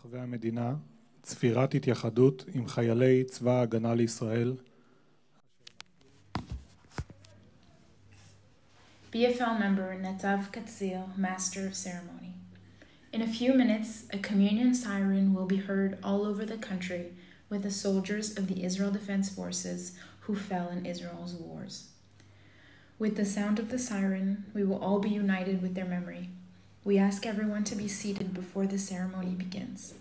ברחבי המדינה, צפירת התייחדות עם חיילי צבא ההגנה לישראל. BFL member Netav Katzil, Master of Ceremony. In a few minutes, a communion siren will be heard all over the country with the soldiers of the Israel Defense Forces who fell in Israel's wars. With the sound of the siren, we will all be united with their memory. We ask everyone to be seated before the ceremony begins.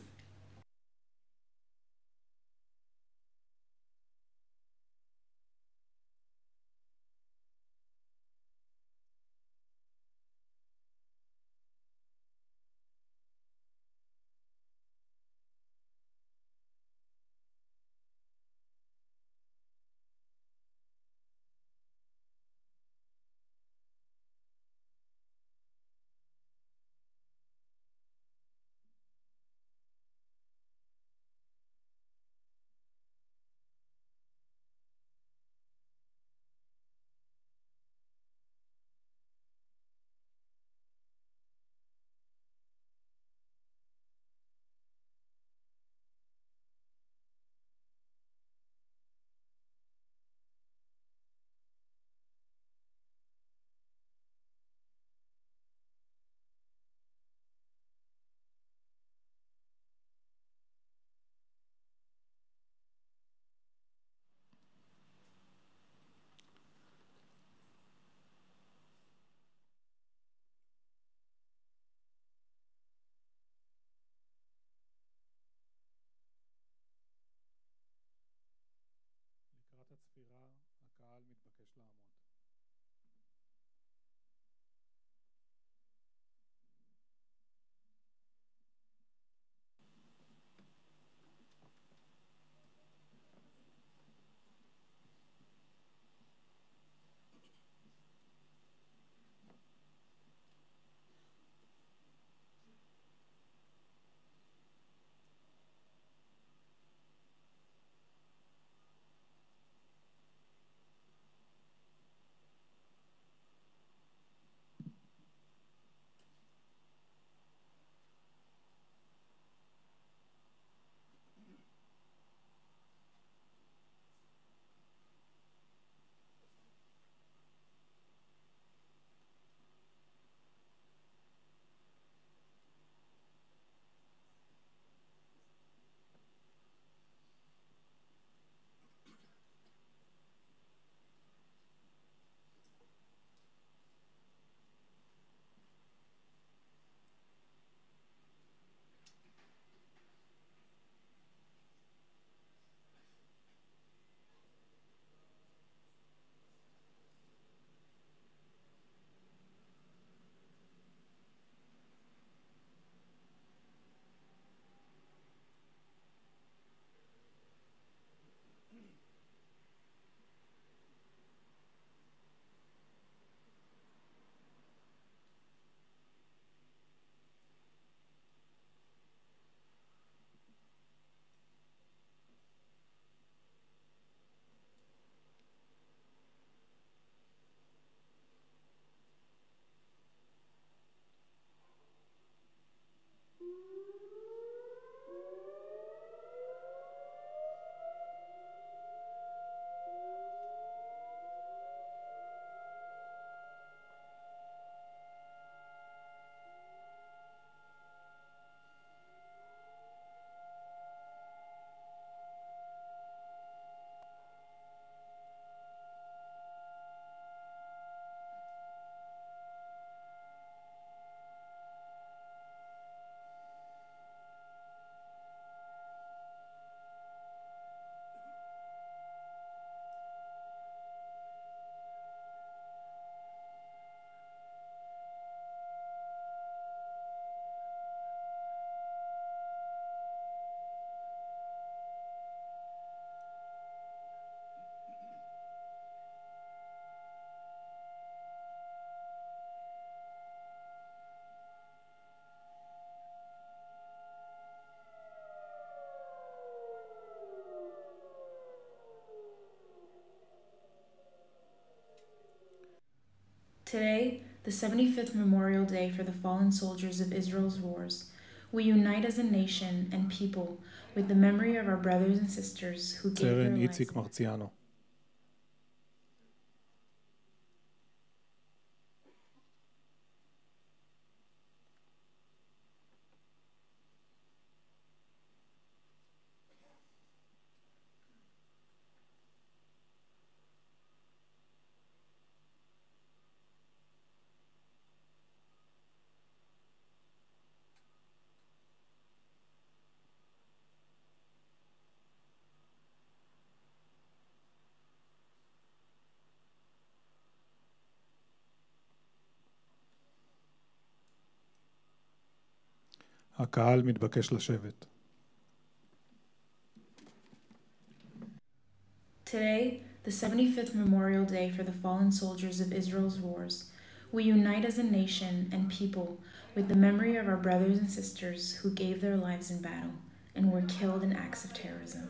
לקראת הצפירה, הקהל מתבקש לעמוד. Today, the 75th Memorial Day for the fallen soldiers of Israel's wars, We unite as a nation and people with the memory of our brothers and sisters who gave their סרן lives. איציק מרציאנו. הקהל מתבקש לשבת. Today, the 75th Memorial Day for the fallen soldiers of Israel's wars, we unite as a nation and people with the memory of our brothers and sisters who gave their lives in battle and were killed in acts of terrorism.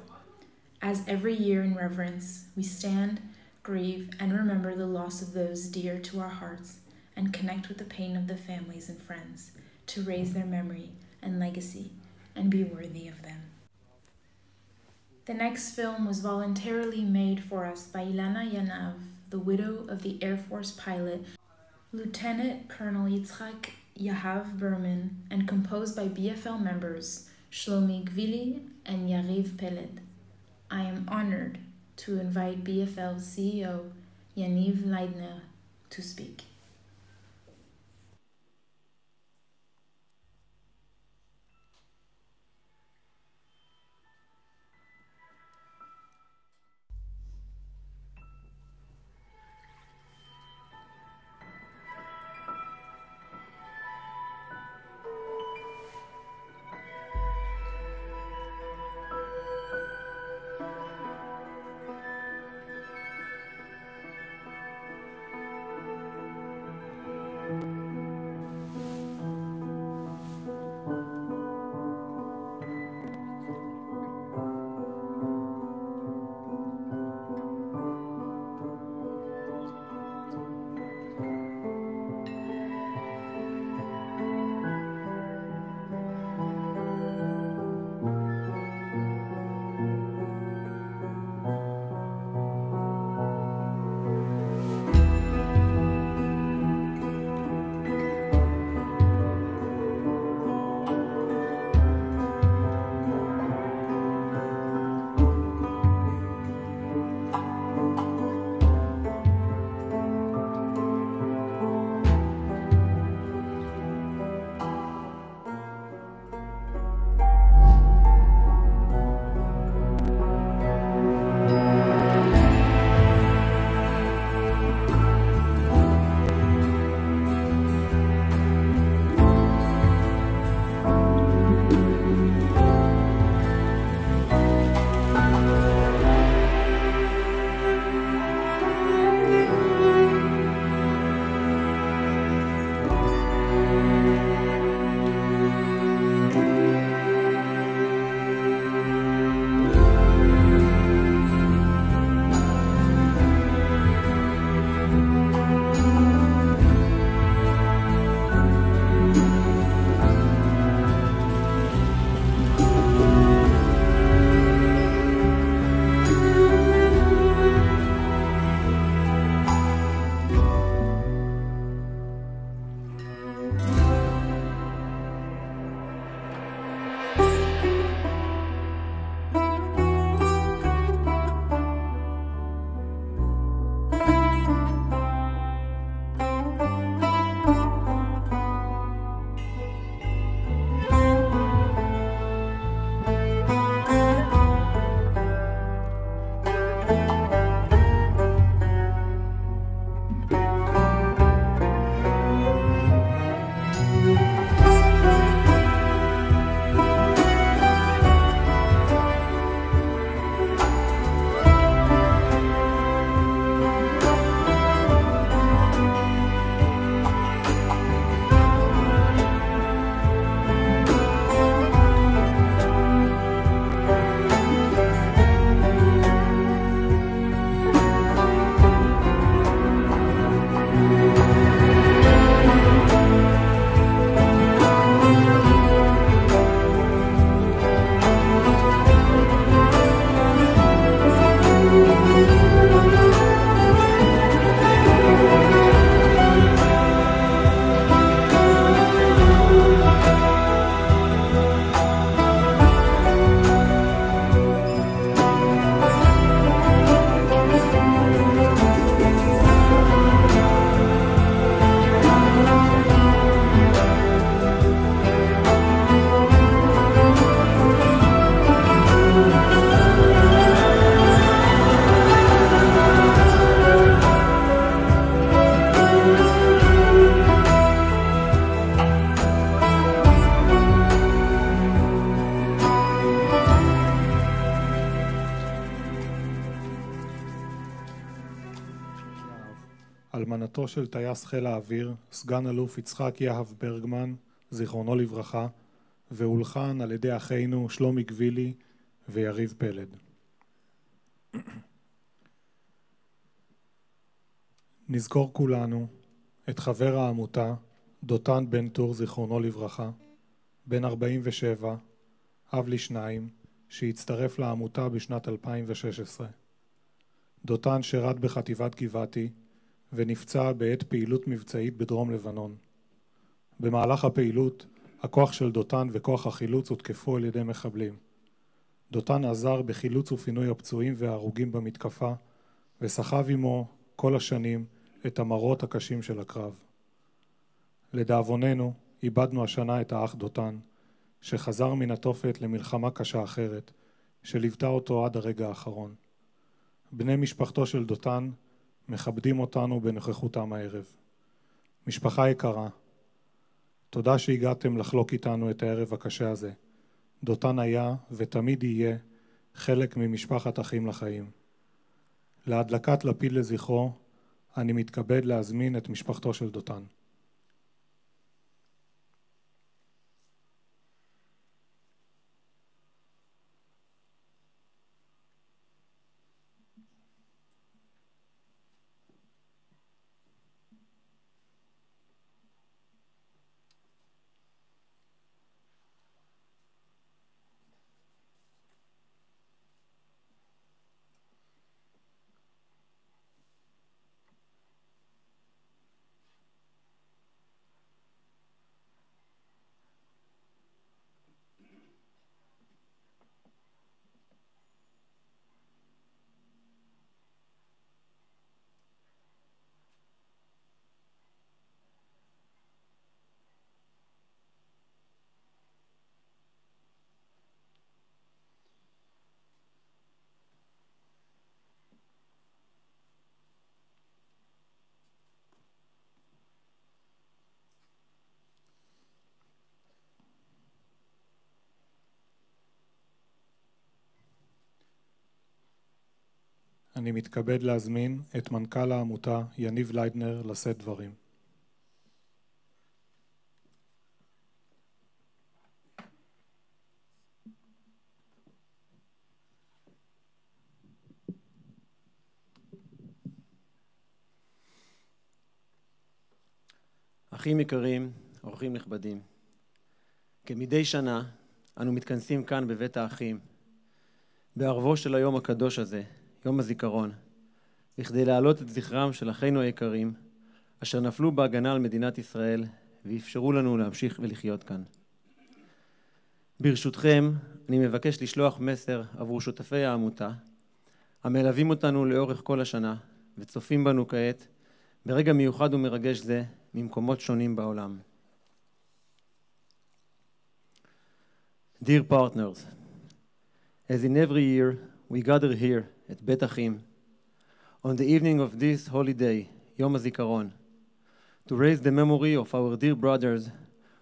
As every year in reverence, we stand, grieve, and remember the loss of those dear to our hearts and connect with the pain of the families and friends to raise their memory and legacy and be worthy of them. The next film was voluntarily made for us by Ilana Yanav, the widow of the Air Force pilot Lieutenant Colonel Yitzhak Yahav Berman, and composed by BFL members Shlomi Gvili and Yariv Peled. I am honored to invite BFL CEO Yaniv Leidner to speak. אלמנתו של טייס חיל האוויר, סגן אלוף יצחק יהב ברגמן, זיכרונו לברכה, והולחן על ידי אחינו שלומי גבילי ויריב פלד. נזכור כולנו את חבר העמותה, דותן בן טור זיכרונו לברכה, בן 47, אב לשניים, שהצטרף לעמותה בשנת 2016. דותן שירת בחטיבת גבעתי ונפצע בעת פעילות מבצעית בדרום לבנון. במהלך הפעילות, הכוח של דותן וכוח החילוץ הותקפו על ידי מחבלים. דותן עזר בחילוץ ופינוי הפצועים וההרוגים במתקפה, וסחב עמו כל השנים את המראות הקשים של הקרב. לדאבוננו, איבדנו השנה את האח דותן, שחזר מן התופת למלחמה קשה אחרת, שליוותה אותו עד הרגע האחרון. בני משפחתו של דותן מכבדים אותנו בנוכחותם הערב. משפחה יקרה, תודה שהגעתם לחלוק איתנו את הערב הקשה הזה. דותן היה ותמיד יהיה חלק ממשפחת אחים לחיים. להדלקת לפיד לזכרו, אני מתכבד להזמין את משפחתו של דותן. אני מתכבד להזמין את מנכ"ל העמותה יניב ליידנר לשאת דברים. אחים יקרים, אורחים נכבדים, כמדי שנה אנו מתכנסים כאן בבית האחים, בערבו של היום הקדוש הזה, יום הזיכרון, בכדי להעלות את זכרם של אחינו היקרים, אשר נפלו בהגנה על מדינת ישראל ואפשרו לנו להמשיך ולחיות כאן. ברשותכם, אני מבקש לשלוח מסר עבור שותפי העמותה, המלווים אותנו לאורך כל השנה וצופים בנו כעת, ברגע מיוחד ומרגש זה, ממקומות שונים בעולם. Dear partners, as in every year we gather here at Bet Achim on the evening of this holy day, Yom HaZikaron, to raise the memory of our dear brothers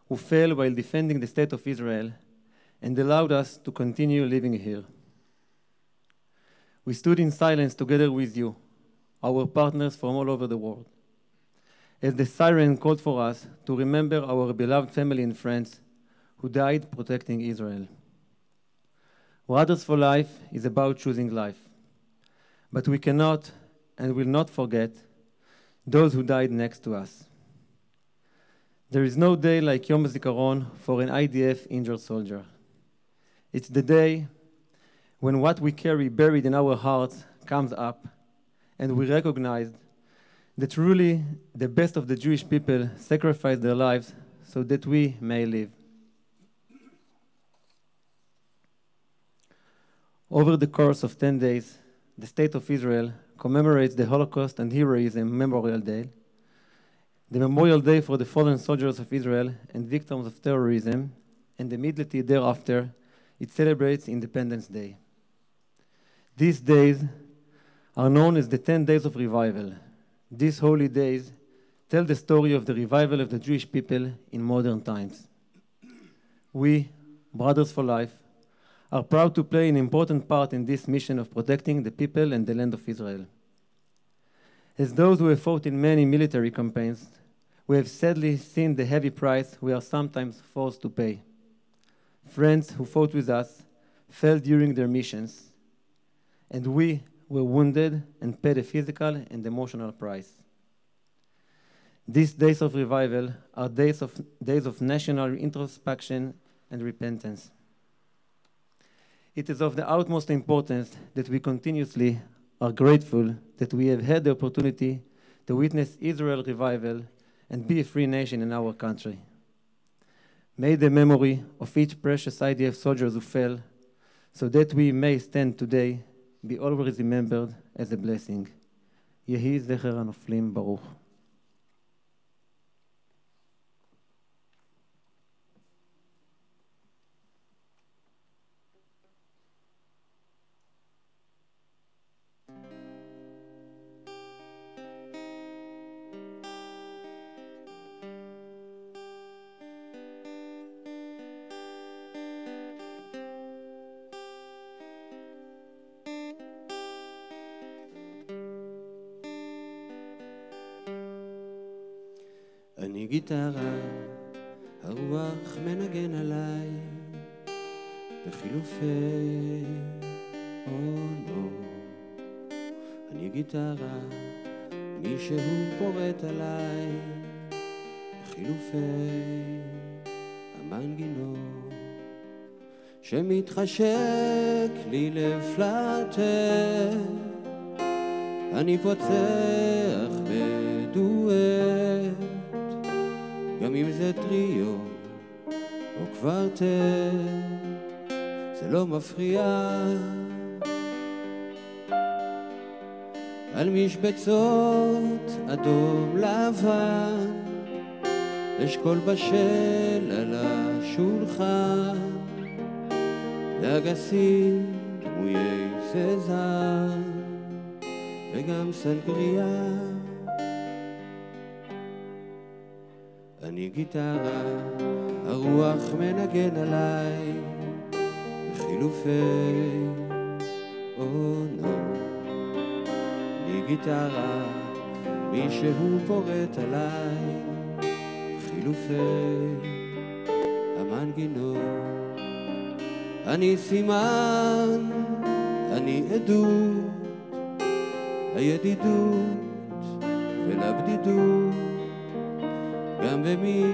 who fell while defending the state of Israel and allowed us to continue living here. We stood in silence together with you, our partners from all over the world, as the siren called for us to remember our beloved family and friends who died protecting Israel. Brothers for Life is about choosing life, but we cannot and will not forget those who died next to us. There is no day like Yom HaZikaron for an IDF injured soldier. It's the day when what we carry buried in our hearts comes up, and we recognize that truly the best of the Jewish people sacrificed their lives so that we may live. Over the course of 10 days, the State of Israel commemorates the Holocaust and Heroism Memorial Day, the Memorial Day for the fallen soldiers of Israel and victims of terrorism, and immediately thereafter, it celebrates Independence Day. These days are known as the 10 Days of Revival. These holy days tell the story of the revival of the Jewish people in modern times. We, Brothers for Life, are proud to play an important part in this mission of protecting the people and the land of Israel. As those who have fought in many military campaigns, we have sadly seen the heavy price we are sometimes forced to pay. Friends who fought with us fell during their missions, and we were wounded and paid a physical and emotional price. These days of revival are days of national introspection and repentance. It is of the utmost importance that we continuously are grateful that we have had the opportunity to witness Israel revival and be a free nation in our country. May the memory of each precious IDF soldier who fell, so that we may stand today, be always remembered as a blessing. יהי זכר הנופלים ברוך. אני גיטרה, הרוח מנגן עליי בחילופי עונות. אני גיטרה, מישהו פורט עליי בחילופי המנגינות, שמתחשק לי לפלטר. אני פוצח בדואט, גם אם זה טריו או קוורטט, זה לא מפריע. על משבצות אדום לבן, אשכול בשל על השולחן, ואגסים דמויי סזן וגם סנגריה. אני גיטרה, הרוח מנגן עליי בחילופי עונות. אני גיטרה, מישהו פורט עליי בחילופי המנגינות. אני סימן, אני עדות, הידידות ולבדידות, גם במי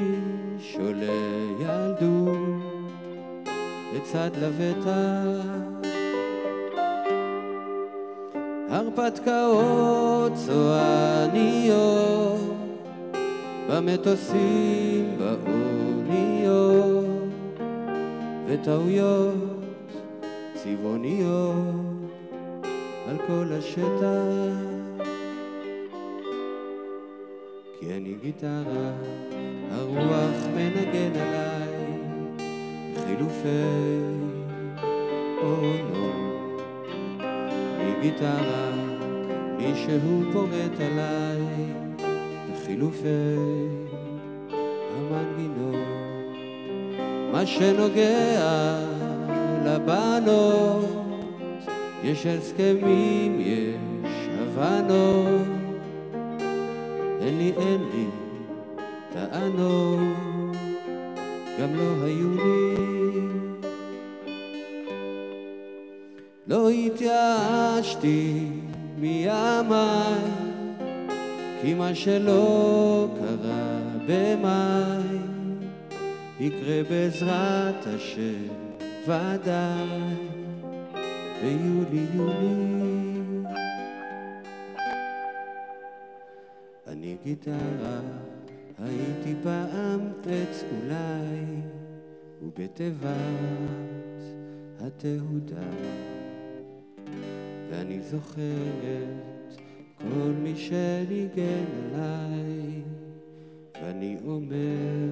שעולה ילדות לצד לבטח. הרפתקאות צועניות במטוסים באוניות, וטעויות צבעוניות על כל השטח. כי אני גיטרה, הרוח מנגן עליי בחילופי עונות. אני גיטרה, מישהו פורט עליי בחילופי המנגינות. מה שנוגע לבנות, יש הסכמים, יש הבנות. אין לי טענות, גם לא היו לי. לא התייאשתי מימיי, כי מה שלא קרה במאי יקרה בעזרת השם ודאי ביולי. אני גיטרה, הייתי פעם עץ אולי, ובתיבת התהודה, ואני זוכרת כל מי שניגן עליי, ואני אומר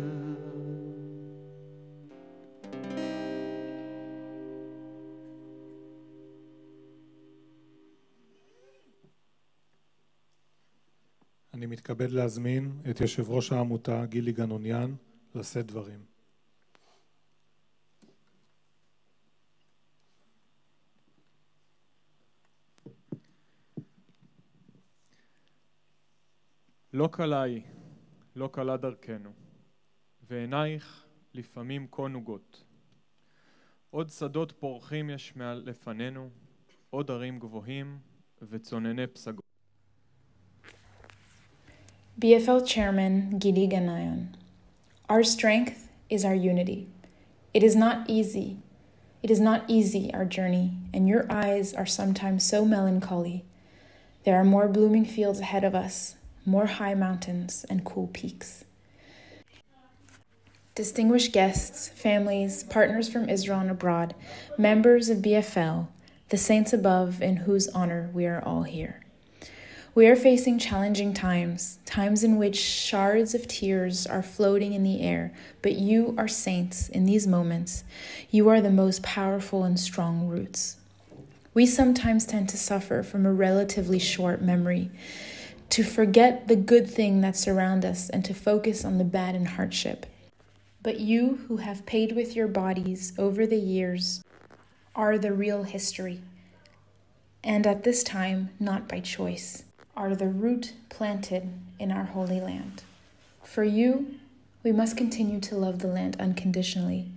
אני מתכבד להזמין את יושב ראש העמותה גילי גנוניאן לשאת דברים. לא קלה היא, לא קלה דרכנו, ועינייך לפעמים כה נוגות. עוד שדות פורחים יש לפנינו, עוד ערים גבוהים וצונני פסגות. BFL Chairman Gidi Ganayan, our strength is our unity. It is not easy. It is not easy, our journey, and your eyes are sometimes so melancholy. There are more blooming fields ahead of us, more high mountains and cool peaks. Distinguished guests, families, partners from Israel and abroad, members of BFL, the saints above in whose honor we are all here. We are facing challenging times, times in which shards of tears are floating in the air, but you are saints in these moments. You are the most powerful and strong roots. We sometimes tend to suffer from a relatively short memory, to forget the good thing that surrounds us and to focus on the bad and hardship. But you who have paid with your bodies over the years are the real history, and at this time, not by choice, are the root planted in our holy land. For you, we must continue to love the land unconditionally,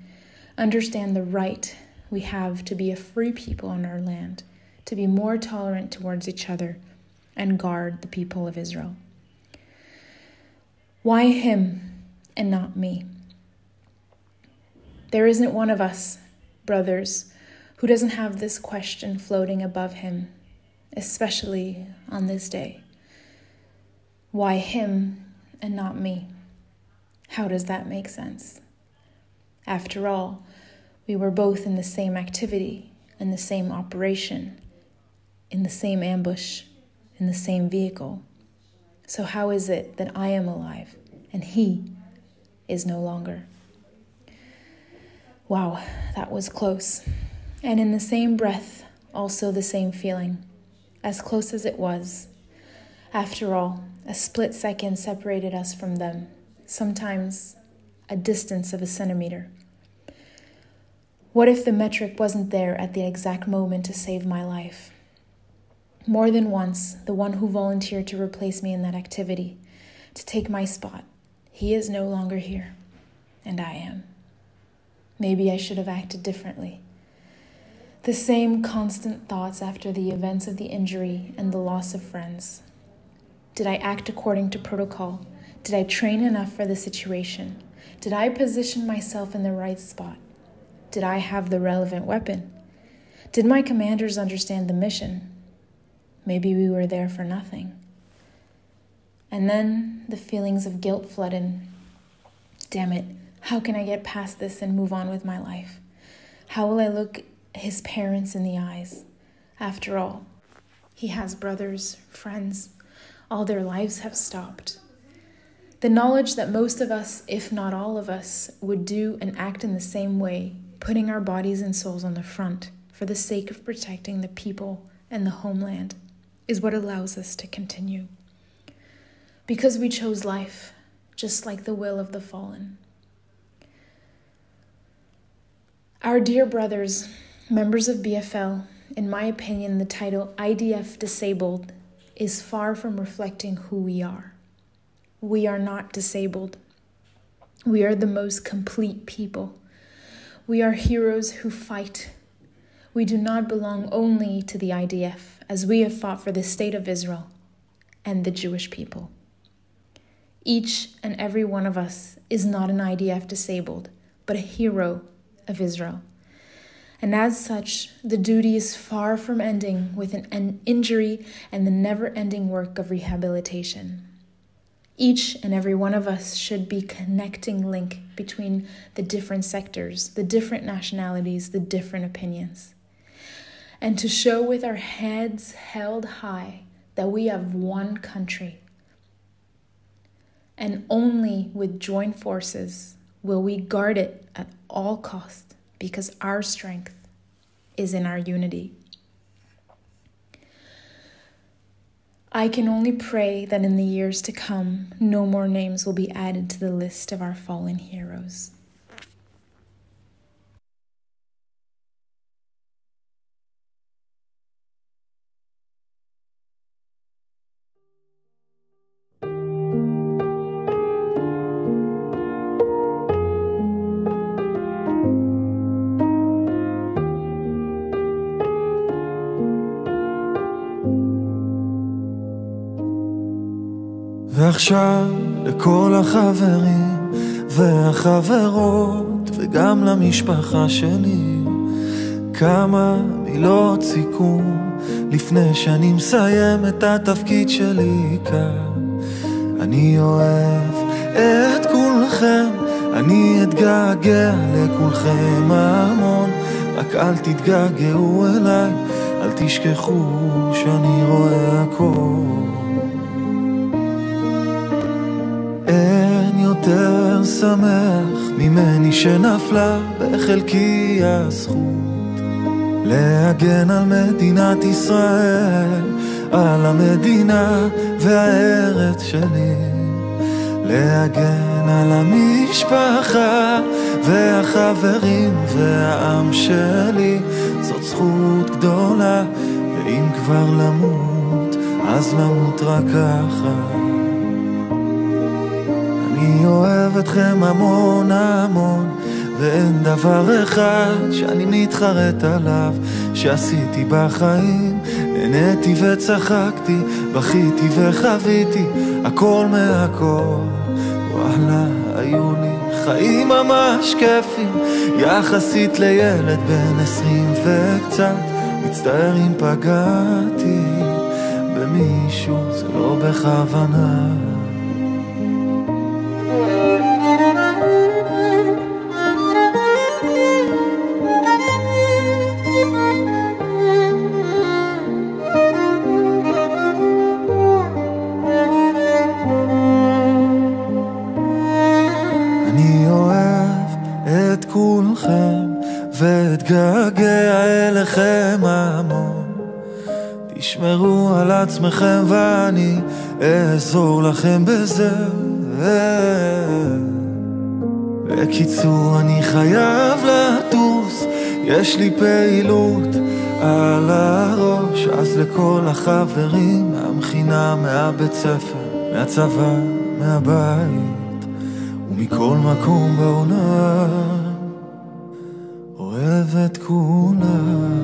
understand the right we have to be a free people on our land, to be more tolerant towards each other, and guard the people of Israel. Why him and not me? There isn't one of us, brothers, who doesn't have this question floating above him, especially on this day. Why him and not me? How does that make sense? After all, we were both in the same activity, in the same operation, in the same ambush, in the same vehicle. So how is it that I am alive and he is no longer? Wow, that was close. And in the same breath, also the same feeling. As close as it was. After all, a split second separated us from them, sometimes a distance of a centimeter. What if the metric wasn't there at the exact moment to save my life? More than once, the one who volunteered to replace me in that activity, to take my spot, he is no longer here, and I am. Maybe I should have acted differently. The same constant thoughts after the events of the injury and the loss of friends. Did I act according to protocol? Did I train enough for the situation? Did I position myself in the right spot? Did I have the relevant weapon? Did my commanders understand the mission? Maybe we were there for nothing. And then the feelings of guilt flooded. Damn it, how can I get past this and move on with my life? How will I look his parents in the eyes? After all, he has brothers, friends. All their lives have stopped. The knowledge that most of us, if not all of us, would do and act in the same way, putting our bodies and souls on the front for the sake of protecting the people and the homeland, is what allows us to continue. Because we chose life, just like the will of the fallen. Our dear brothers, members of BFL, in my opinion, the title IDF Disabled is far from reflecting who we are. We are not disabled. We are the most complete people. We are heroes who fight. We do not belong only to the IDF, as we have fought for the state of Israel and the Jewish people. Each and every one of us is not an IDF disabled, but a hero of Israel. And as such, the duty is far from ending with an injury and the never-ending work of rehabilitation. Each and every one of us should be connecting link between the different sectors, the different nationalities, the different opinions. And to show with our heads held high that we have one country. And only with joint forces will we guard it at all costs, because our strength is in our unity. I can only pray that in the years to come, no more names will be added to the list of our fallen heroes. ועכשיו לכל החברים והחברות וגם למשפחה שלי, כמה מילות סיכום לפני שאני מסיים את התפקיד שלי כאן. אני אוהב את כולכם, אני אתגעגע לכולכם המון, רק אל תתגעגעו אליי, אל תשכחו שאני רואה הכל. אין יותר שמח ממני שנפלה בחלקי הזכות להגן על מדינת ישראל, על המדינה והארץ שלי, להגן על המשפחה והחברים והעם שלי. זאת זכות גדולה, ואם כבר למות אז למות רק ככה. אני אוהב אתכם המון המון, ואין דבר אחד שאני מתחרט עליו שעשיתי בחיים. נהניתי וצחקתי, בכיתי וחוויתי, הכל מהכל. וואלה, היו לי חיים ממש כיפים, יחסית לילד בן 20 וקצת. מצטער אם פגעתי במישהו, זה לא בכוונה. ואתגעגע אליכם המון, תשמרו על עצמכם ואני אעזור לכם בזה. בקיצור, אני חייב לטוס, יש לי פעילות על הראש. אז לכל החברים מהמכינה, מהבית ספר, מהצבא, מהבית ומכל מקום בעולם, אוהב את כולם.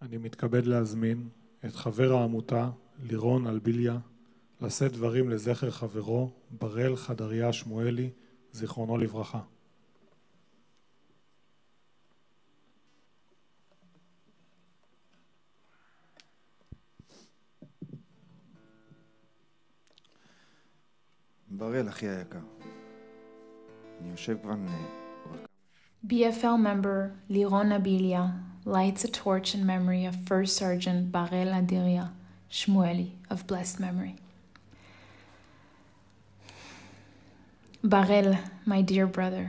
אני מתכבד להזמין את חבר העמותה לירון אלביליה לשאת דברים לזכר חברו בראל חדריה שמואלי, זיכרונו לברכה. בראל, אחי היקר, אני יושב כבר... BFL member Liron Abilia lights a torch in memory of First Sergeant Barel Adiria Shmueli of blessed memory. Barel, my dear brother,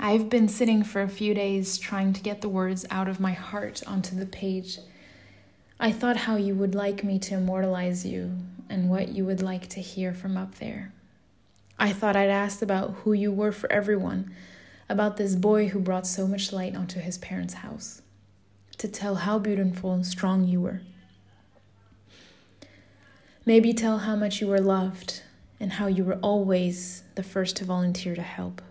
I've been sitting for a few days trying to get the words out of my heart onto the page. I thought how you would like me to immortalize you and what you would like to hear from up there. I thought I'd ask about who you were for everyone, about this boy who brought so much light onto his parents' house, to tell how beautiful and strong you were. Maybe tell how much you were loved and how you were always the first to volunteer to help.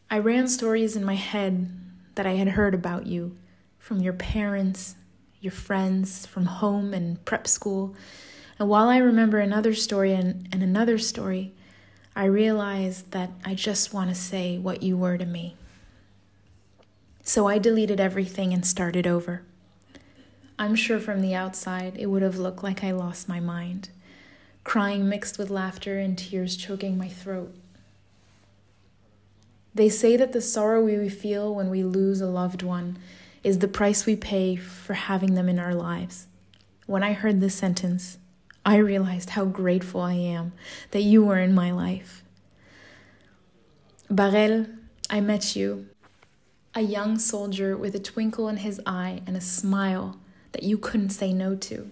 I ran stories in my head that I had heard about you from your parents, your friends, from home and prep school. And while I remember another story and another story, I realized that I just want to say what you were to me. So I deleted everything and started over. I'm sure from the outside it would have looked like I lost my mind, crying mixed with laughter and tears choking my throat. They say that the sorrow we feel when we lose a loved one is the price we pay for having them in our lives. When I heard this sentence, I realized how grateful I am that you were in my life. Barel, I met you, a young soldier with a twinkle in his eye and a smile that you couldn't say no to.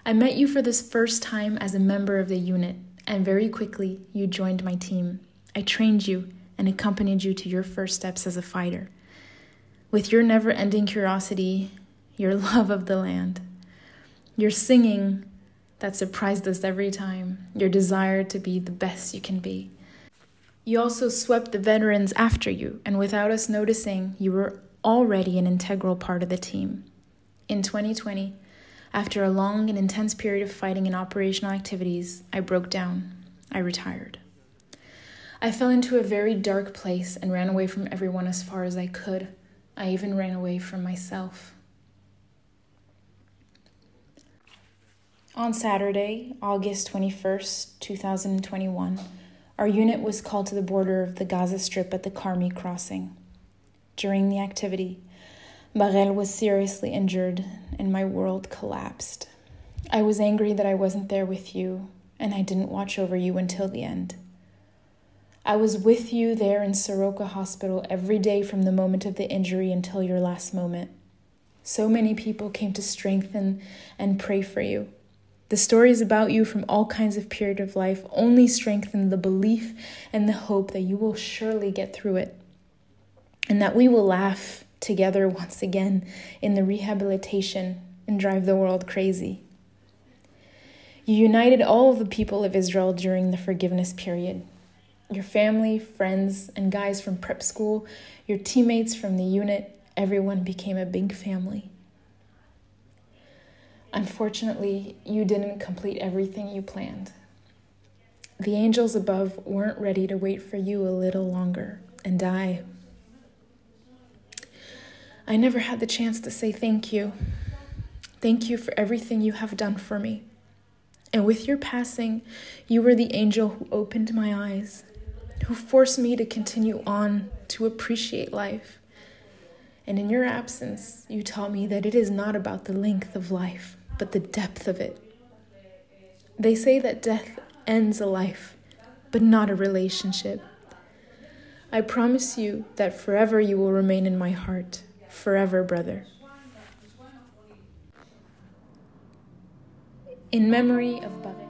I met you for this first time as a member of the unit, and very quickly you joined my team. I trained you and accompanied you to your first steps as a fighter. With your never-ending curiosity, your love of the land, your singing that surprised us every time, your desire to be the best you can be. You also swept the veterans after you, and without us noticing, you were already an integral part of the team. In 2020, after a long and intense period of fighting and operational activities, I broke down. I retired. I fell into a very dark place and ran away from everyone as far as I could. I even ran away from myself. On Saturday, August 21st, 2021, our unit was called to the border of the Gaza Strip at the Carmi crossing. During the activity, Barel was seriously injured and my world collapsed. I was angry that I wasn't there with you and I didn't watch over you until the end. I was with you there in Soroka Hospital every day from the moment of the injury until your last moment. So many people came to strengthen and pray for you. The stories about you from all kinds of periods of life only strengthen the belief and the hope that you will surely get through it, and that we will laugh together once again in the rehabilitation and drive the world crazy. You united all of the people of Israel during the forgiveness period. Your family, friends, and guys from prep school, your teammates from the unit, everyone became a big family. Unfortunately, you didn't complete everything you planned. The angels above weren't ready to wait for you a little longer, and I never had the chance to say thank you. Thank you for everything you have done for me. And with your passing, you were the angel who opened my eyes, who forced me to continue on, to appreciate life. And in your absence, you taught me that it is not about the length of life, but the depth of it. They say that death ends a life, but not a relationship. I promise you that forever you will remain in my heart. Forever, brother. In memory of Barel.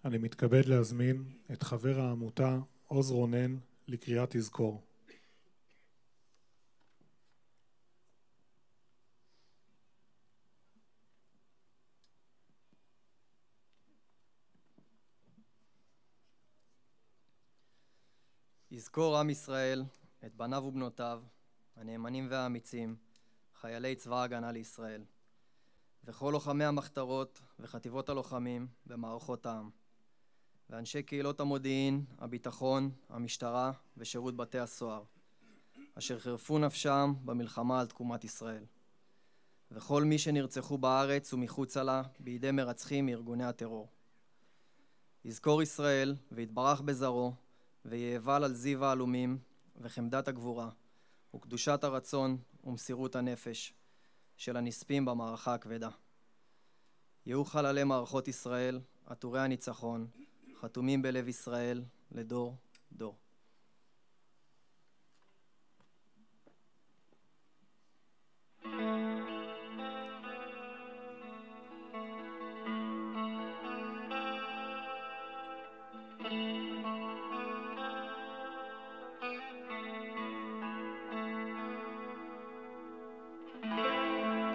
אני מתכבד להזמין את חבר העמותה עוז רונן לקריאת תזכור. יזכור עם ישראל את בניו ובנותיו, הנאמנים והאמיצים, חיילי צבא ההגנה לישראל, וכל לוחמי המחתרות וחטיבות הלוחמים במערכות העם, ואנשי קהילות המודיעין, הביטחון, המשטרה ושירות בתי הסוהר, אשר חירפו נפשם במלחמה על תקומת ישראל, וכל מי שנרצחו בארץ ומחוצה לה בידי מרצחים מארגוני הטרור. יזכור ישראל ויתברך בזרו, ויאבל על זיו העלומים וחמדת הגבורה, וקדושת הרצון ומסירות הנפש של הנספים במערכה הכבדה. יהיו חללי מערכות ישראל, עטורי הניצחון, חתומים בלב ישראל לדור דור.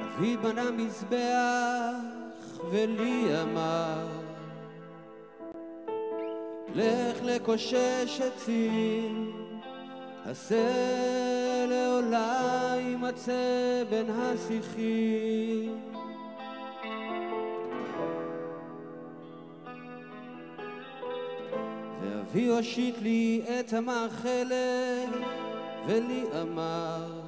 אבי בנה מזבח ולי אמר, לך לקושש עצים, עשה לעולה יימצא בין השיחים. ואבי הושיט לי את המאכלת ולי אמר,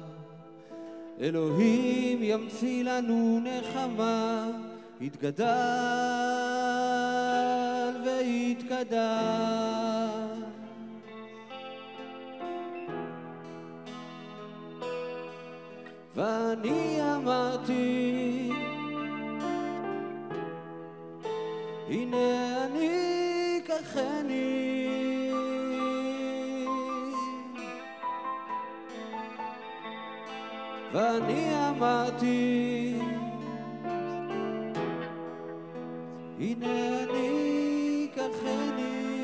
אלוהים ימציא לנו נחמה, יתגדל ויתגדל. ואני אמרתי, הנה אני כחני, ואני אמרתי הנה אני קחני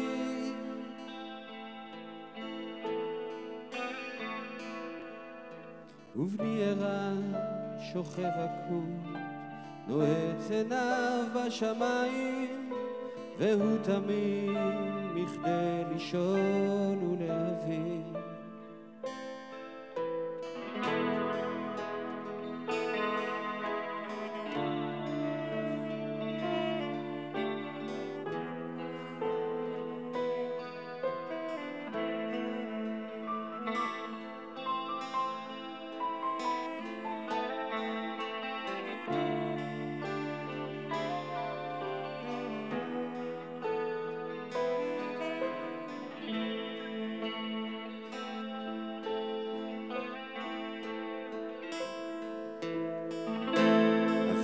ובני ערן שוכב עקום נועץ עיניו בשמיים והוא תמיד מכדי לשאול ולהבין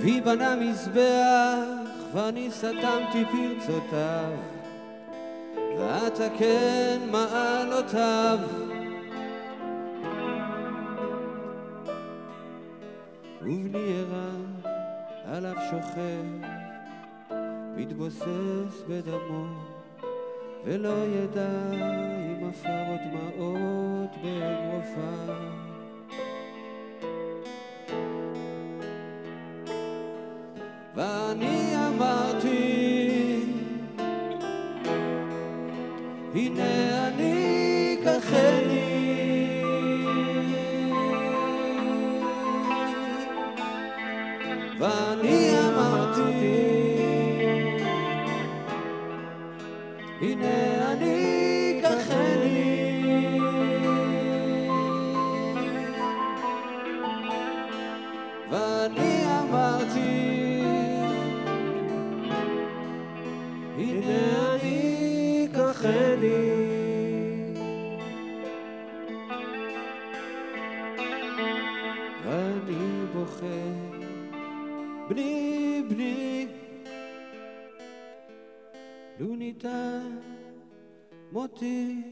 אבי בנה מזבח ואני סתמתי פרצותיו ואתה כן מעלותיו ובני ערן עליו שוכב מתבוסס בדמו ולא ידע אם עפר או דמעות באגרופיו ואני אמרתי הנה אני קחני ואני אמרתי הנה אני קחני ואני אמרתי הנה אני קחני ואני בוכה בני בני לו ניתן מותי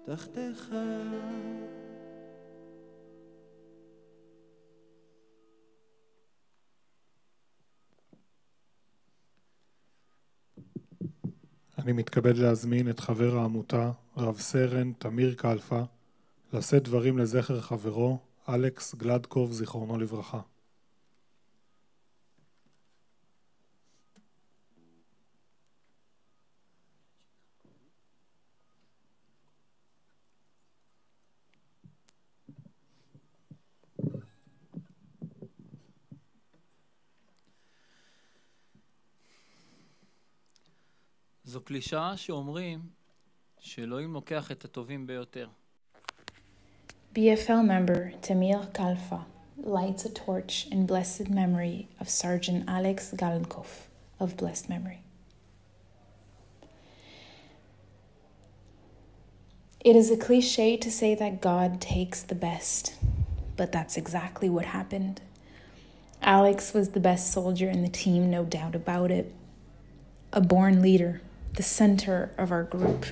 תחתיך אני מתכבד להזמין את חבר העמותה, רב סרן תמיר קלפה, לשאת דברים לזכר חברו, אלכס גלדקוב, זיכרונו לברכה. זו קלישאה שאומרים שאלוהים לוקח את הטובים ביותר. BFL member Tamir Kalfa lights a torch in blessed memory of Sergeant Alex Galenkov of blessed memory. It is a cliche to say that God takes the best, but that's exactly what happened. Alex was the best soldier in the team, no doubt about it. A born leader, the center of our group.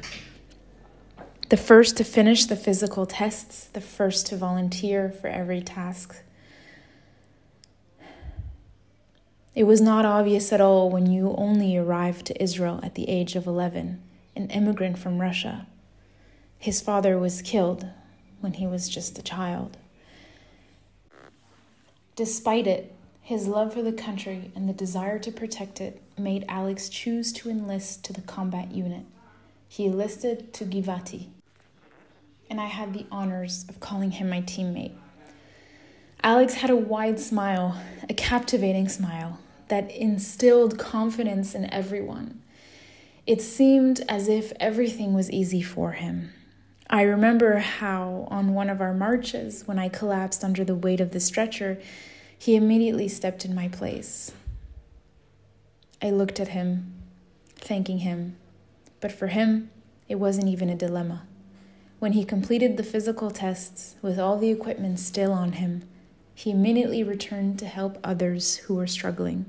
The first to finish the physical tests, the first to volunteer for every task. It was not obvious at all when you only arrived to Israel at the age of 11, an immigrant from Russia. His father was killed when he was just a child. Despite it, his love for the country and the desire to protect it made Alex choose to enlist to the combat unit. He enlisted to Givati, and I had the honors of calling him my teammate. Alex had a wide smile, a captivating smile, that instilled confidence in everyone. It seemed as if everything was easy for him. I remember how on one of our marches, when I collapsed under the weight of the stretcher, he immediately stepped in my place. I looked at him, thanking him, but for him, it wasn't even a dilemma. When he completed the physical tests with all the equipment still on him, he immediately returned to help others who were struggling.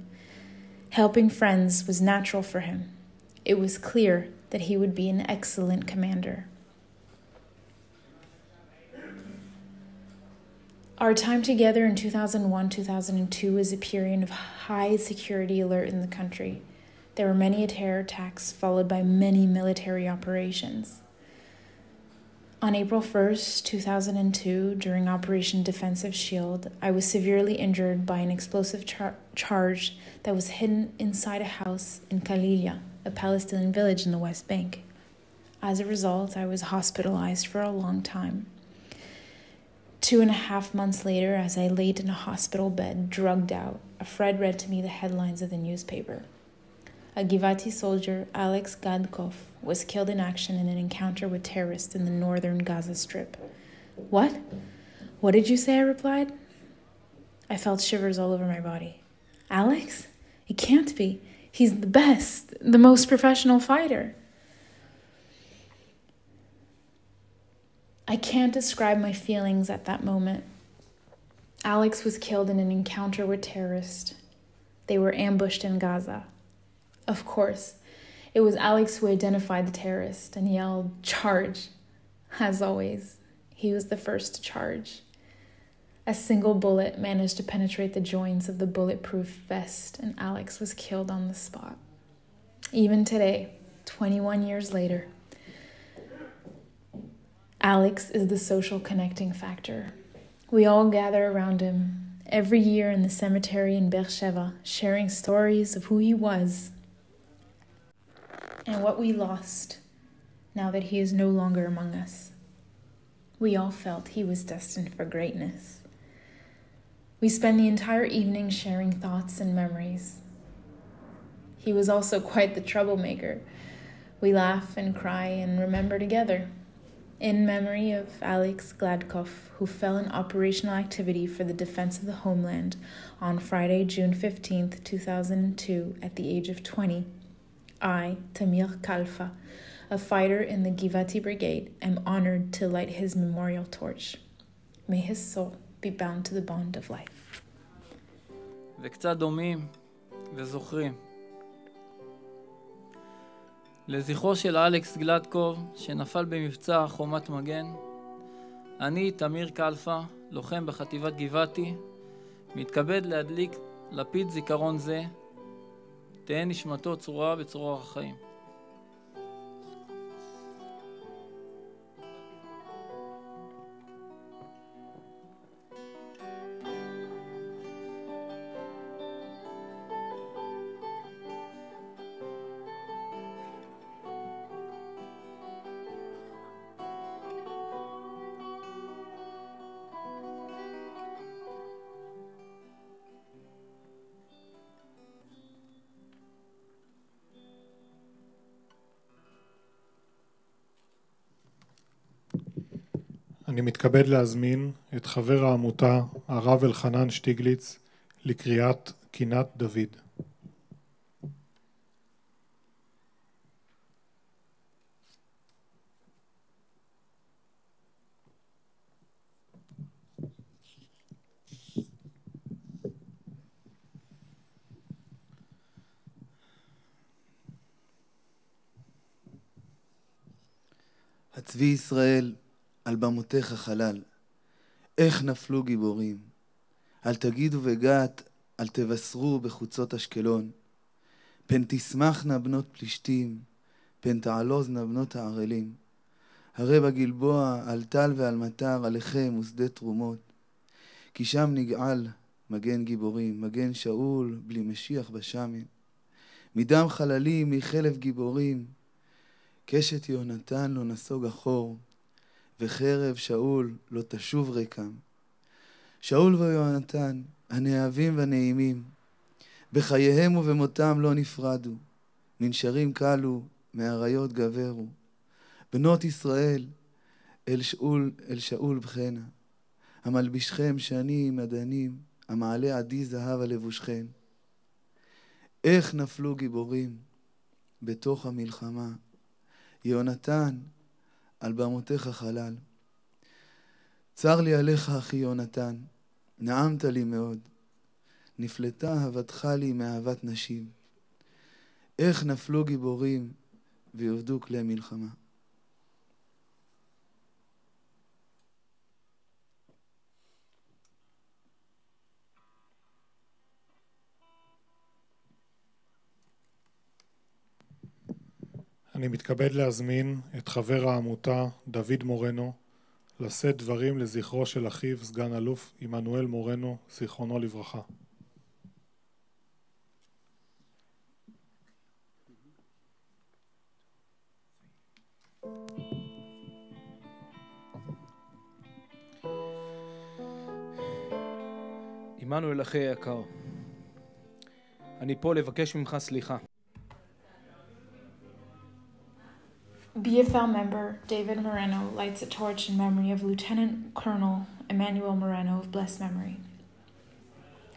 Helping friends was natural for him. It was clear that he would be an excellent commander. Our time together in 2001-2002 was a period of high security alert in the country. There were many terror attacks followed by many military operations. On April 1st, 2002, during Operation Defensive Shield, I was severely injured by an explosive charge that was hidden inside a house in Kalilia, a Palestinian village in the West Bank. As a result, I was hospitalized for a long time. 2.5 months later, as I laid in a hospital bed, drugged out, a Fred read to me the headlines of the newspaper. A Givati soldier, Alex Gadkov, was killed in action in an encounter with terrorists in the northern Gaza Strip. What? What did you say? I replied. I felt shivers all over my body. Alex? It can't be. He's the best, the most professional fighter. I can't describe my feelings at that moment. Alex was killed in an encounter with terrorists. They were ambushed in Gaza. Of course, it was Alex who identified the terrorist and yelled, "Charge!" As always, he was the first to charge. A single bullet managed to penetrate the joints of the bulletproof vest, and Alex was killed on the spot. Even today, 21 years later, Alex is the social connecting factor. We all gather around him every year in the cemetery in Beersheba, sharing stories of who he was and what we lost now that he is no longer among us. We all felt he was destined for greatness. We spend the entire evening sharing thoughts and memories. He was also quite the troublemaker. We laugh and cry and remember together. In memory of Alex Gladkov, who fell in operational activity for the defense of the homeland on Friday, June 15th, 2002, at the age of 20, I, Tamir Kalfa, a fighter in the Givati Brigade, am honored to light his memorial torch. May his soul be bound to the bond of life. וקצת דומים וזוכרים. לזכרו של אלכס גלדקוב, שנפל במבצע חומת מגן, אני, תמיר קלפה, לוחם בחטיבת גבעתי, מתכבד להדליק לפיד זיכרון זה, תהא נשמתו צרורה בצרור החיים. אני מתכבד להזמין את חבר העמותה, הרב אלחנן שטיגליץ, לקריאת קינת דוד. הצבי ישראל, על במותיך חלל, איך נפלו גיבורים. אל תגידו בגת, אל תבשרו בחוצות אשקלון. פן תשמחנה בנות פלישתים, פן תעלוזנה בנות הערלים. הרי בגלבוע, על טל ועל מטר, עליכם ושדה תרומות. כי שם נגעל מגן גיבורים, מגן שאול, בלי משיח בשמן. מדם חללים, מחלב גיבורים, קשת יונתן לא נסוג אחור, וחרב שאול לא תשוב ריקם. שאול ויונתן, הנאהבים והנעימים, בחייהם ובמותם לא נפרדו, מנשרים קלו, מאריות גברו. בנות ישראל, אל שאול בחנה, המלבישכם שנים מדנים, המעלה עדי זהב על לבושכם. איך נפלו גיבורים בתוך המלחמה, יונתן, על במותיך חלל. צר לי עליך אחי יונתן, נעמת לי מאוד, נפלטה אהבתך לי מאהבת נשים. איך נפלו גיבורים ויובדו כלי מלחמה. אני מתכבד להזמין את חבר העמותה דוד מורנו לשאת דברים לזכרו של אחיו סגן אלוף עמנואל מורנו, זיכרונו לברכה. עמנואל אחי היקר, אני פה לבקש ממך סליחה. BFL member David Moreno lights a torch in memory of Lieutenant Colonel Emmanuel Moreno of blessed memory.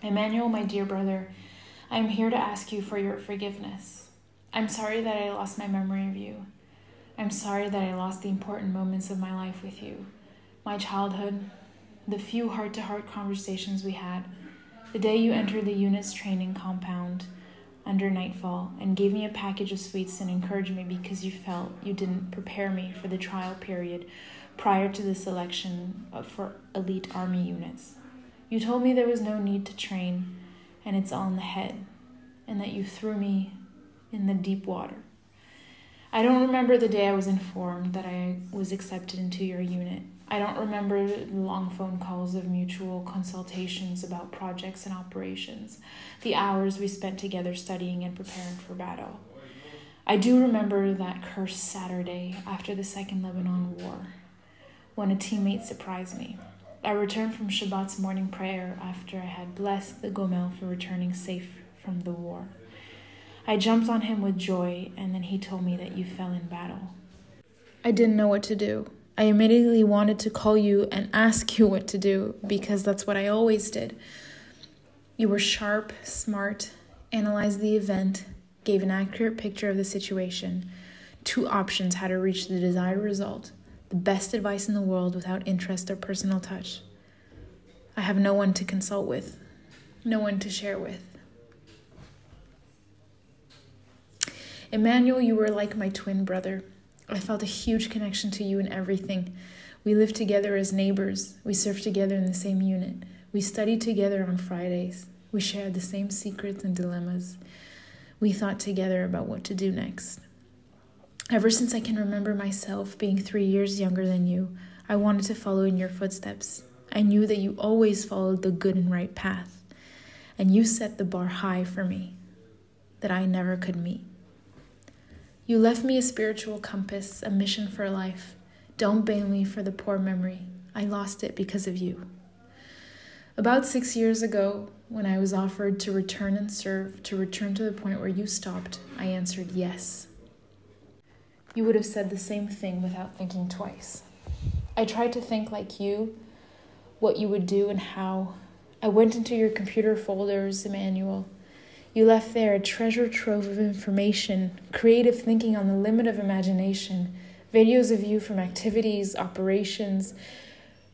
Emmanuel, my dear brother, I am here to ask you for your forgiveness. I'm sorry that I lost my memory of you. I'm sorry that I lost the important moments of my life with you. My childhood, the few heart-to-heart conversations we had, the day you entered the unit's training compound under nightfall and gave me a package of sweets and encouraged me because you felt you didn't prepare me for the trial period prior to the selection for elite army units. You told me there was no need to train and it's all in the head, and that you threw me in the deep water. I don't remember the day I was informed that I was accepted into your unit. I don't remember the long phone calls of mutual consultations about projects and operations, the hours we spent together studying and preparing for battle. I do remember that cursed Saturday after the Second Lebanon War, when a teammate surprised me. I returned from Shabbat's morning prayer after I had blessed the Gomel for returning safe from the war. I jumped on him with joy, and then he told me that you fell in battle. I didn't know what to do. I immediately wanted to call you and ask you what to do, because that's what I always did. You were sharp, smart, analyzed the event, gave an accurate picture of the situation, 2 options how to reach the desired result, the best advice in the world without interest or personal touch. I have no one to consult with, no one to share with. Emmanuel, you were like my twin brother. I felt a huge connection to you in everything. We lived together as neighbors. We served together in the same unit. We studied together on Fridays. We shared the same secrets and dilemmas. We thought together about what to do next. Ever since I can remember myself being 3 years younger than you, I wanted to follow in your footsteps. I knew that you always followed the good and right path, and you set the bar high for me that I never could meet. You left me a spiritual compass, a mission for life. Don't blame me for the poor memory. I lost it because of you. About 6 years ago, when I was offered to return and serve, to return to the point where you stopped, I answered yes. You would have said the same thing without thinking twice. I tried to think like you, what you would do and how. I went into your computer folders, Emmanuel. You left there a treasure trove of information, creative thinking on the limit of imagination, videos of you from activities, operations,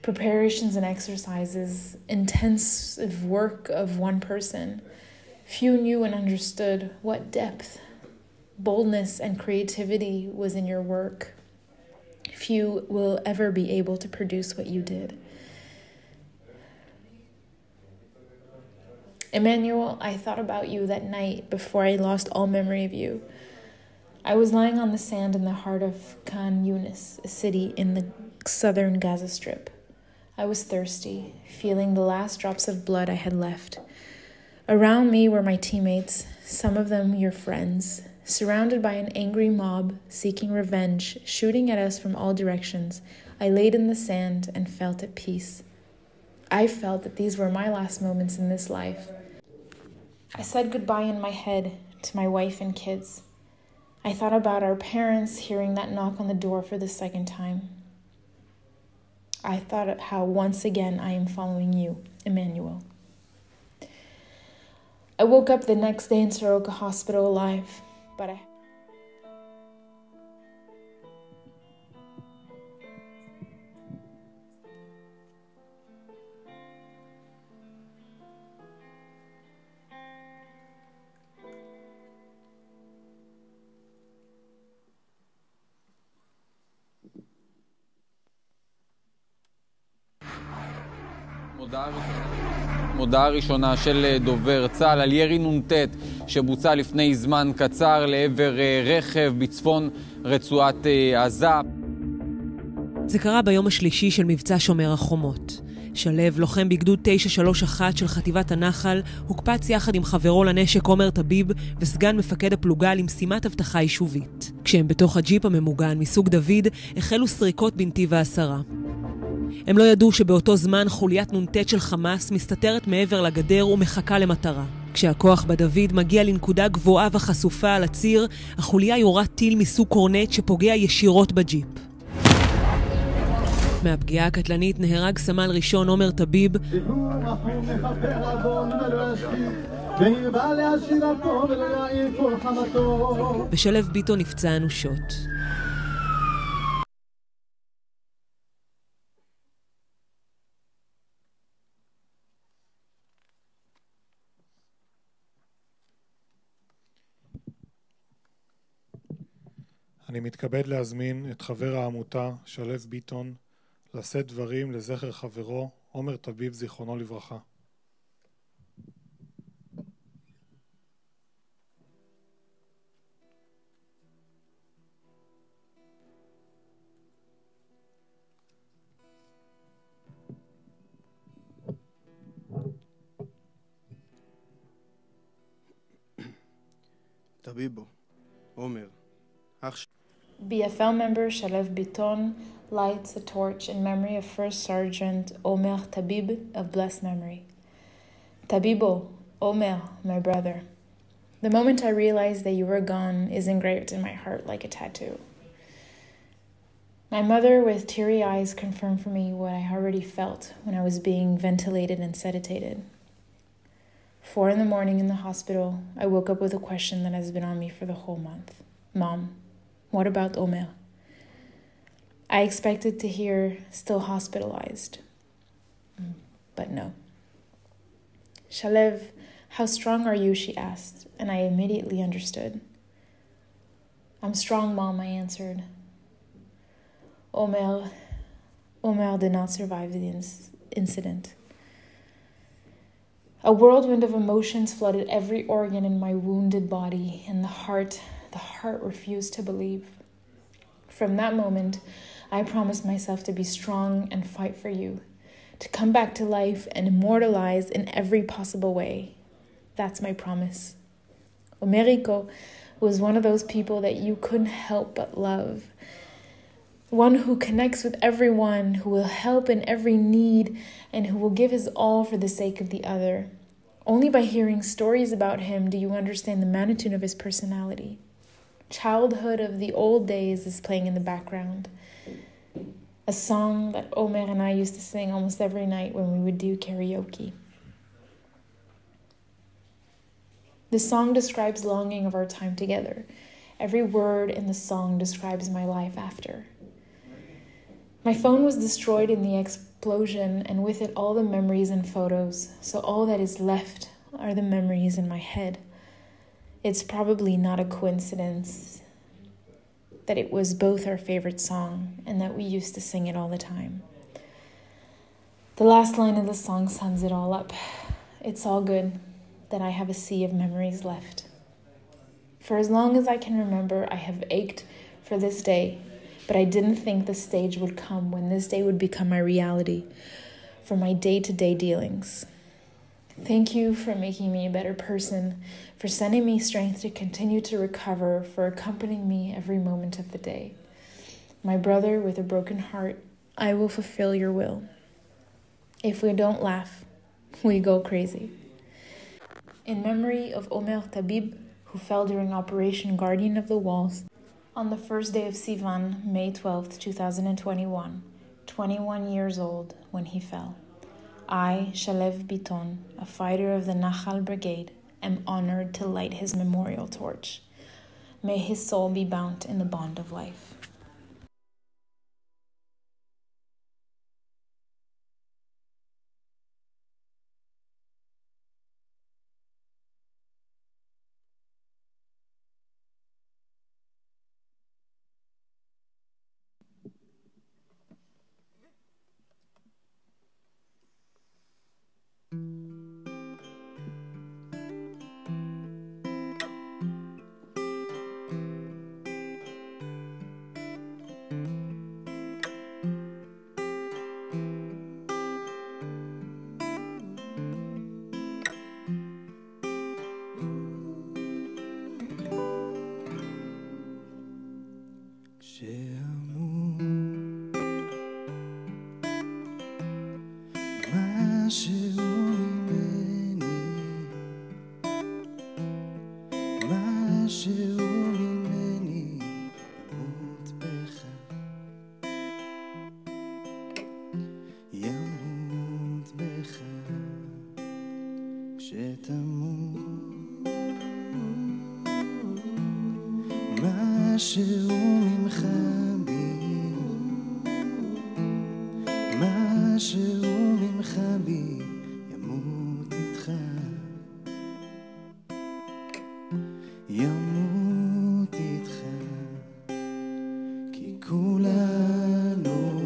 preparations and exercises, intensive work of one person. Few knew and understood what depth, boldness, and creativity was in your work. Few will ever be able to produce what you did. Emmanuel, I thought about you that night before I lost all memory of you. I was lying on the sand in the heart of Khan Yunis, a city in the southern Gaza Strip. I was thirsty, feeling the last drops of blood I had left. Around me were my teammates, some of them your friends, surrounded by an angry mob seeking revenge, shooting at us from all directions. I laid in the sand and felt at peace. I felt that these were my last moments in this life. I said goodbye in my head to my wife and kids. I thought about our parents hearing that knock on the door for the second time. I thought of how once again I am following you, Emmanuel. I woke up the next day in Soroka Hospital alive, but מודעה ראשונה של דובר צה"ל על ירי נ"ט שבוצע לפני זמן קצר לעבר רכב בצפון רצועת עזה. זה קרה ביום השלישי של מבצע שומר החומות. שלו, לוחם בגדוד 931 של חטיבת הנחל, הוקפץ יחד עם חברו לנשק עומר טביב וסגן מפקד הפלוגה למשימת אבטחה יישובית. כשהם בתוך הג'יפ הממוגן מסוג דוד, החלו סריקות בנתיב העשרה. הם לא ידעו שבאותו זמן חוליית נ"ט של חמאס מסתתרת מעבר לגדר ומחכה למטרה. כשהכוח בדוד מגיע לנקודה גבוהה וחשופה על הציר, החוליה יורה טיל מסוג קורנט שפוגע ישירות בג'יפ. מהפגיעה הקטלנית נהרג סמל ראשון עומר טביב, ושלו ביטון נפצע אנושות. אני מתכבד להזמין את חבר העמותה, שלו ביטון, לשאת דברים לזכר חברו, עומר טביב, זיכרונו לברכה. טביבו, עומר, אח BFL member Shalev Biton lights a torch in memory of First Sergeant Omer Tabib of blessed memory. Tabibo, Omer, my brother. The moment I realized that you were gone is engraved in my heart like a tattoo. My mother, with teary eyes, confirmed for me what I already felt when I was being ventilated and sedated. 4 a.m. in the hospital, I woke up with a question that has been on me for the whole month. Mom, what about Omer? I expected to hear still hospitalized, but no. Shalev, how strong are you? She asked, and I immediately understood. I'm strong, Mom, I answered. Omer did not survive the incident. A whirlwind of emotions flooded every organ in my wounded body, and the heart refused to believe. From that moment, I promised myself to be strong and fight for you, to come back to life and immortalize in every possible way. That's my promise. Omerico was one of those people that you couldn't help but love. One who connects with everyone, who will help in every need, and who will give his all for the sake of the other. Only by hearing stories about him do you understand the magnitude of his personality. Childhood of the old days is playing in the background. A song that Omer and I used to sing almost every night when we would do karaoke. The song describes longing of our time together. Every word in the song describes my life after. My phone was destroyed in the explosion, and with it all the memories and photos, so all that is left are the memories in my head. It's probably not a coincidence that it was both our favorite song and that we used to sing it all the time. The last line of the song sums it all up. It's all good that I have a sea of memories left. For as long as I can remember, I have ached for this day, but I didn't think the stage would come when this day would become my reality for my day-to-day dealings. Thank you for making me a better person, for sending me strength to continue to recover, for accompanying me every moment of the day. My brother with a broken heart, I will fulfill your will. If we don't laugh, we go crazy. In memory of Omer Tabib, who fell during Operation Guardian of the Walls, on the first day of Sivan, May 12th, 2021, 21 years old when he fell. I, Shalev Biton, a fighter of the Nachal Brigade, am honored to light his memorial torch. May his soul be bound in the bond of life. משהו ממני, משהו ממני ימות בך, ימות בך כשתמות. משהו ממך בי, משהו ממך בי ימות איתך, ימות איתך, כי כולנו,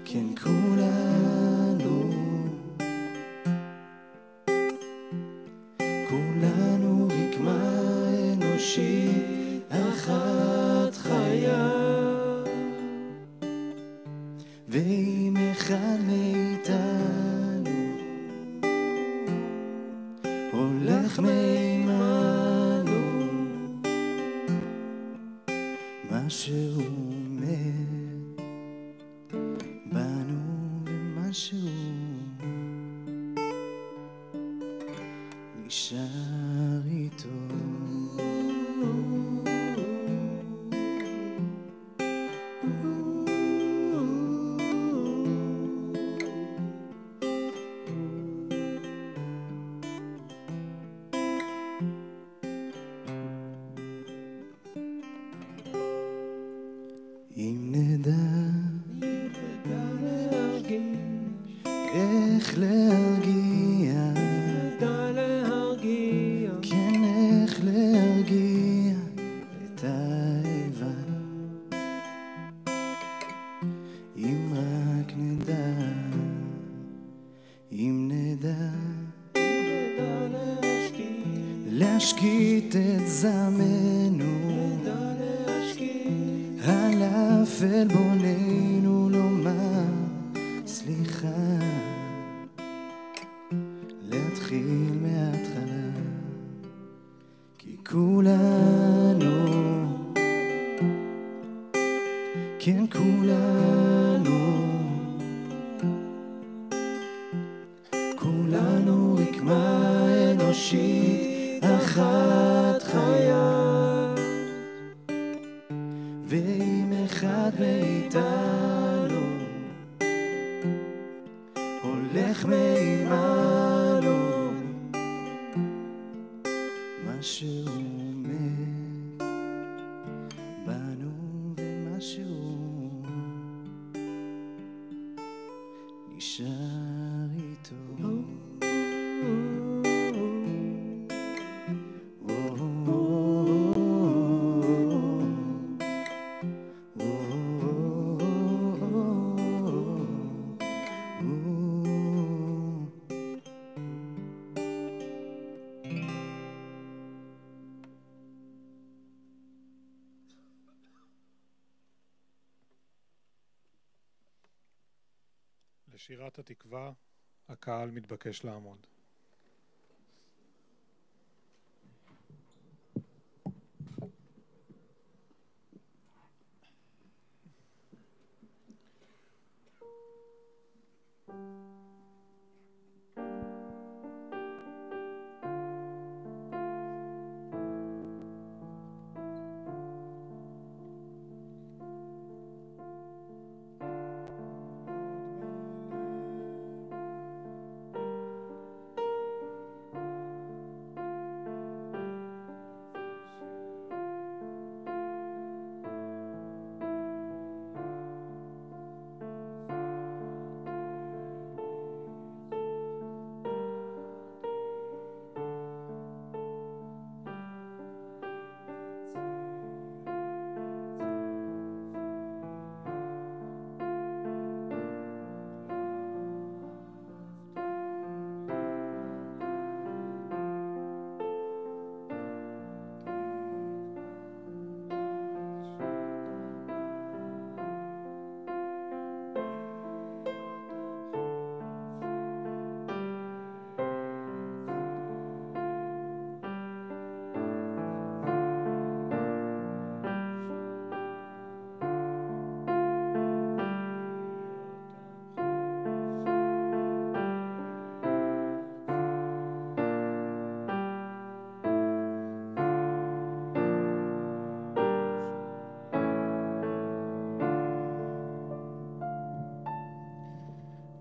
כן כולנו, כולנו רקמה אנושית אחת חיה, ואם אחד מאיתנו הולך מעימנו, משהו מת בנו ומשהו נשאר איתו. אם נדע איך להרגיע, כן איך להרגיע את האיבה, אם רק נדע, אם נדע להשקיט את זעמנו, הלך אל בוננו לומר סליחה, להתחיל מההתחלה, כי כולנו, כן כולנו, כולנו רקמה אנושית אחת חיה, ואם אחד מאיתנו הולך מעימנו, משהו מת בנו ומשהו נשאר איתו. לשירת התקווה, הקהל מתבקש לעמוד.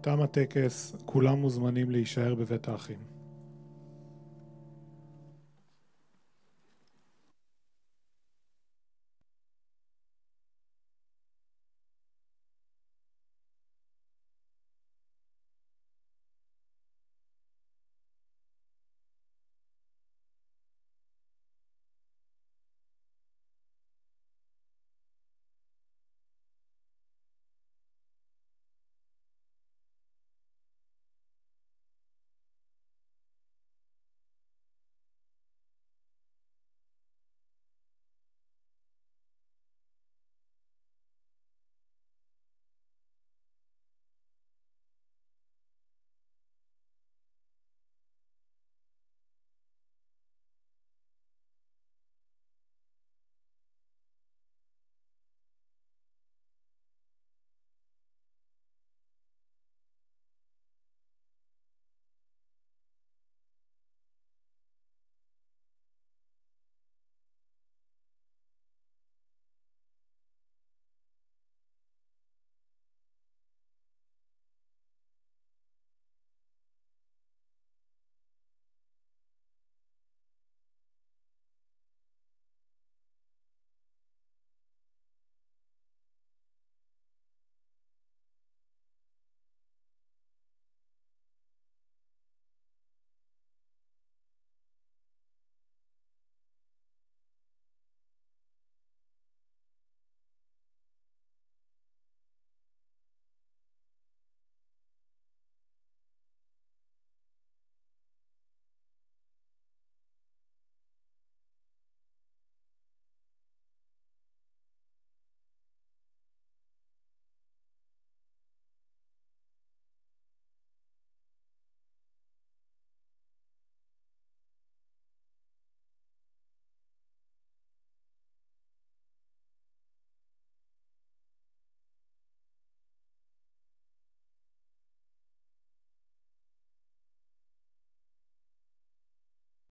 תם הטקס, כולם מוזמנים להישאר בבית האחים.